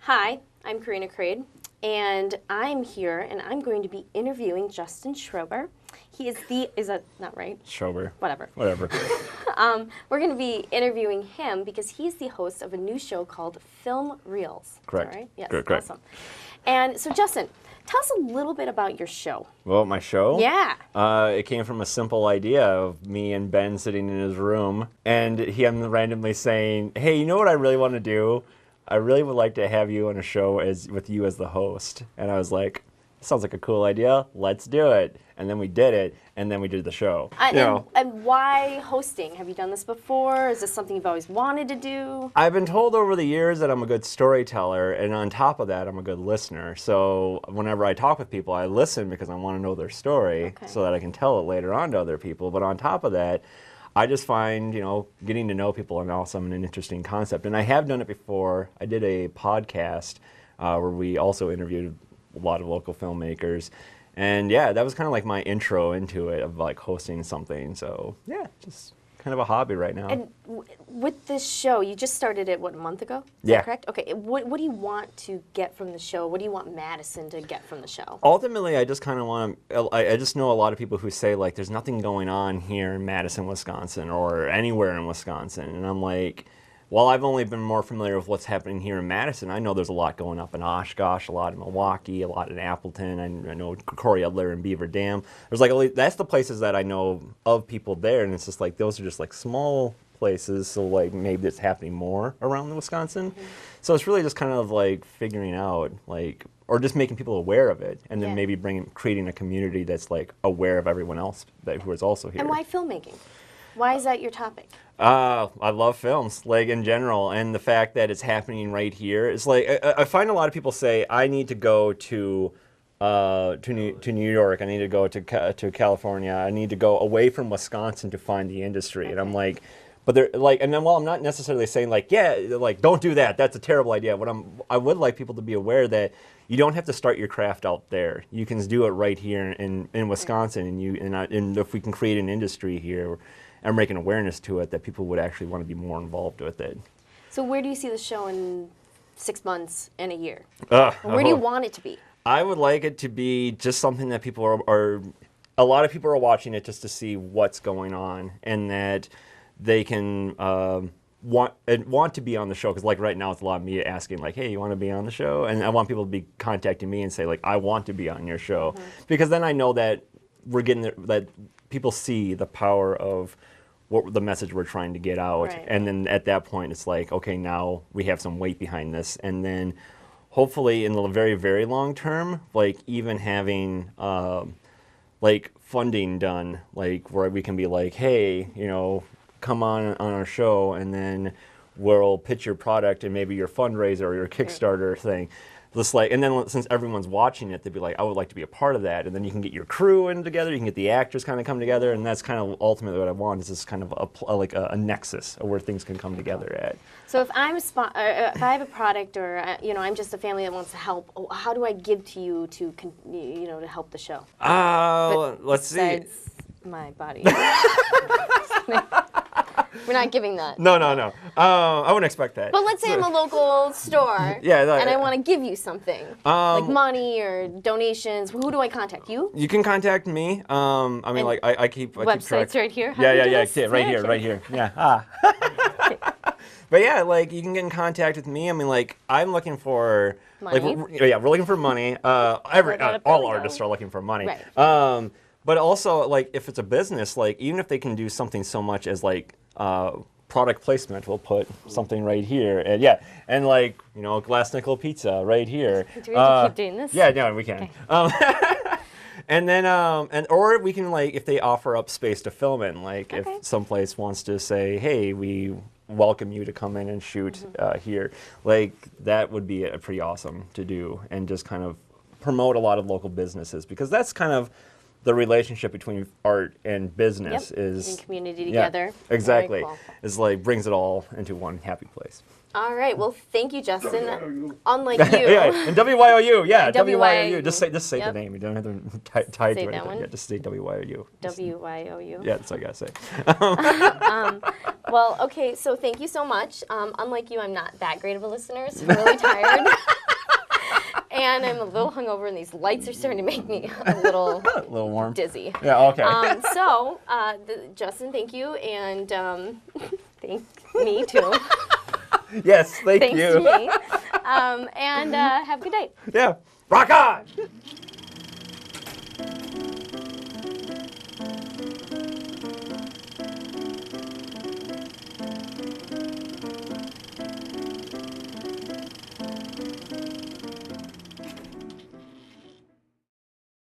Hi, I'm Corrina Crade, and I'm here, and I'm going to be interviewing Justin Schober. He is is that not right? Schober. Whatever. Whatever. We're going to be interviewing him because he's the host of a new show called Film Reels. Correct. Is that right? Yes, Correct. awesome. And so, Justin, tell us a little bit about your show. Well, my show? Yeah. It came from a simple idea of me and Ben sitting in his room, and him randomly saying, hey, you know what I really want to do? I really would like to have you on a show with you as the host. And I was like, sounds like a cool idea. Let's do it. And then we did it, and then we did the show. And why hosting? Have you done this before? Is this something you've always wanted to do? I've been told over the years that I'm a good storyteller, and on top of that, I'm a good listener. So whenever I talk with people, I listen because I want to know their story so that I can tell it later on to other people. But on top of that, I just find, getting to know people an awesome and an interesting concept. And I have done it before. I did a podcast where we also interviewed a lot of local filmmakers. And yeah, that was kind of like my intro into it of like hosting something. So yeah, just kind of a hobby right now. And with this show, you just started it, what, a month ago? Is Yeah. that correct? Okay, what do you want to get from the show? What do you want Madison to get from the show? Ultimately, I just kind of want to, I just know a lot of people who say like, there's nothing going on here in Madison, Wisconsin or anywhere in Wisconsin. And I'm like, while I've only been more familiar with what's happening here in Madison, I know there's a lot going up in Oshkosh, a lot in Milwaukee, a lot in Appleton. I know Corey Edler and Beaver Dam. There's like, that's the places that I know of people there, and it's just like, those are just like small places, so like maybe it's happening more around Wisconsin. Mm-hmm. So it's really just kind of like figuring out like, or just making people aware of it, and then maybe creating a community that's like aware of everyone else who is also here. And why filmmaking? Why is that your topic? I love films, like in general, and the fact that it's happening right here. It's like I find a lot of people say I need to go to New York. I need to go to California. I need to go away from Wisconsin to find the industry. And I'm like, but they're like, and then while I'm not necessarily saying like, yeah, like don't do that. That's a terrible idea. I would like people to be aware that you don't have to start your craft out there. You can do it right here in Wisconsin, and if we can create an industry here. And make an awareness to it that people would actually want to be more involved with it. So where do you see the show in 6 months and a year? Where do you want it to be? I would like it to be just something that people are a lot of people are watching it just to see what's going on, and that they can want to be on the show. Because like right now, it's a lot of me asking like, hey, you want to be on the show? And I want people to be contacting me and say like, I want to be on your show. Because then I know that we're getting that people see the power of what the message we're trying to get out, and then at that point it's like, okay, now we have some weight behind this, and then hopefully in the very, very long term, like even having like funding done, like where we can be like, hey, come on our show, and then we'll pitch your product and maybe your fundraiser or your Kickstarter thing. Just like, and then since everyone's watching it, they'd be like, I would like to be a part of that. And then you can get your crew in together, you can get the actors kind of come together, and that's kind of ultimately what I want, is this kind of a nexus of where things can come together at. So if I'm if I have a product, or I'm just a family that wants to help, how do I give to you to to help the show? Let's see. My body. We're not giving that. No. I wouldn't expect that. But let's say I'm a local store, and I want to give you something, like money or donations. Who do I contact? You? You can contact me. I mean, like I keep websites track. right here. Yeah, right here. Yeah. But yeah, like you can get in contact with me. I mean, like I'm looking for money. We're looking for money. All artists are looking for money. Right. But also, like, if it's a business, like, even if they can do something so much as, like, product placement, we'll put something right here. And like, glass nickel pizza right here. Do we have to keep doing this? Yeah, no, we can. Okay. And then, or we can, like, if they offer up space to film in, like, if someplace wants to say, hey, we welcome you to come in and shoot here, like, that would be pretty awesome to do, and just kind of promote a lot of local businesses, because that's kind of the relationship between art and business is in community together. Yeah, exactly. Very cool. Is like brings it all into one happy place. All right. Well, thank you, Justin. Unlike you. And WYOU. Yeah, WYOU. Just say the name. You don't have to tie to it. Yeah, just say WYOU. WYOU. Yeah, that's what I gotta say. Well, okay. So thank you so much. Unlike you, I'm not that great of a listener, so I'm really tired. and I'm a little hungover, and these lights are starting to make me a little warm. dizzy. Yeah, okay. Justin, thank you, and thank me too. Yes, thank Thanks you. to me. And have a good night. Yeah. Rock on!